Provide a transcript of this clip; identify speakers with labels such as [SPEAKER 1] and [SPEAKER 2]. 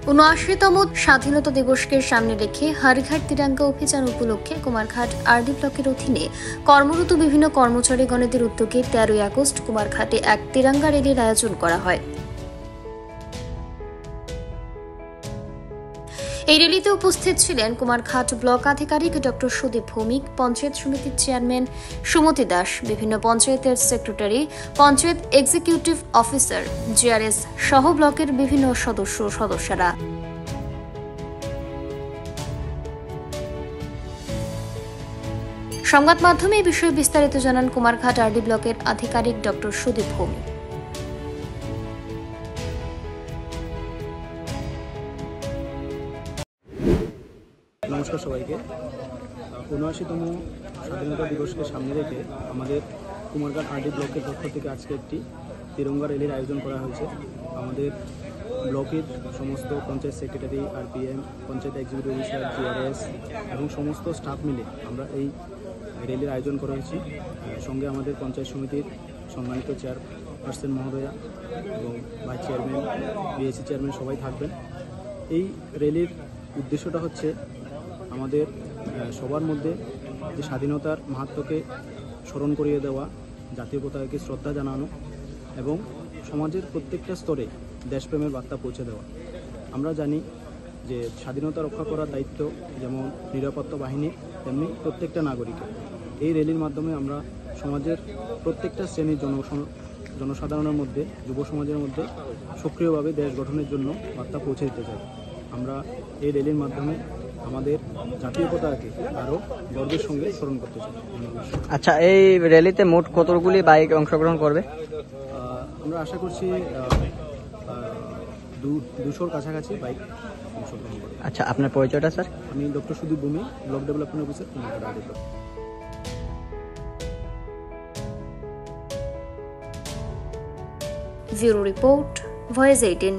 [SPEAKER 1] ৭৯তম স্বাধীনতা দিবসকে সামনে রেখে হরঘাট তিরঙ্গা অভিযান উপলক্ষে কুমারঘাট আরডি ব্লকের অধীনে কর্মরত বিভিন্ন কর্মচারীগণের উদ্যোগে ১৩ই আগস্ট কুমারঘাটে এক তিরঙ্গা র্যালির আয়োজন করা হয়। এই র্যালিতে উপস্থিত ছিলেন কুমারঘাট ব্লক আধিকারিক ডক্টর সুদীপ ভৌমিক, পঞ্চায়েত সমিতির চেয়ারম্যান সুমতি দাস, বিভিন্ন পঞ্চায়েতের secretary, panchayat executive officer, GRS সহ ব্লকের বিভিন্ন সদস্যরা। সংবাদ মাধ্যমে এই বিষয়ে বিস্তারিত জানান কুমারঘাট আরডি ব্লকের আধিকারিক ডক্টর সুদীপ ভৌমিক।
[SPEAKER 2] নমস্কার সবাইকে। ৭৯তম স্বাধীনতা দিবসকে সামনে রেখে আমাদের কুমারঘাট আরডি ব্লকের পক্ষ থেকে আজকে একটি তিরঙ্গা র্যালির আয়োজন করা হয়েছে। আমাদের ব্লকের সমস্ত panchayat secretary, RPM, panchayat executive officer, GRS এবং সমস্ত স্টাফ মিলে আমরা এই র্যালির আয়োজন করা হয়েছে। সঙ্গে আমাদের পঞ্চায়েত সমিতির সম্মানিত চেয়ারপারসন মহোদয়া এবং ভাইস চেয়ারম্যান, বিএসসি চেয়ারম্যান সবাই থাকবেন। এই র্যালির উদ্দেশ্যটা হচ্ছে আমাদের সবার মধ্যে যে স্বাধীনতার মাহাত্ম্যকে স্মরণ করিয়ে দেওয়া, জাতীয় পতাকাকে শ্রদ্ধা জানানো এবং সমাজের প্রত্যেকটা স্তরে দেশপ্রেমের বার্তা পৌঁছে দেওয়া। আমরা জানি যে স্বাধীনতা রক্ষা করার দায়িত্ব যেমন নিরাপত্তা বাহিনীর, তেমনি প্রত্যেকটা নাগরিকের। এই র্যালির মাধ্যমে আমরা সমাজের প্রত্যেকটা শ্রেণীর জনসাধারণের মধ্যে, যুব সমাজের মধ্যে সক্রিয়ভাবে দেশ গঠনের জন্য বার্তা পৌঁছে দিতে চাই। আমরা এই র্যালির মাধ্যমে আমাদের জাতীয় পতাকাকে আরও গর্বের সঙ্গে স্মরণ করতে চাই।
[SPEAKER 3] আচ্ছা, এই র্যালিতে মোট কতগুলি বাইক অংশগ্রহণ করবে?
[SPEAKER 2] আমরা আশা করছি 200-র কাছাকাছি বাইক অংশগ্রহণ করবে।
[SPEAKER 3] আচ্ছা, আপনার পরিচয়টা স্যার?
[SPEAKER 2] আমি doctor Sudip Bhowmik, block development officer, Kumarghat RD block.
[SPEAKER 1] Bureau report, voice 18।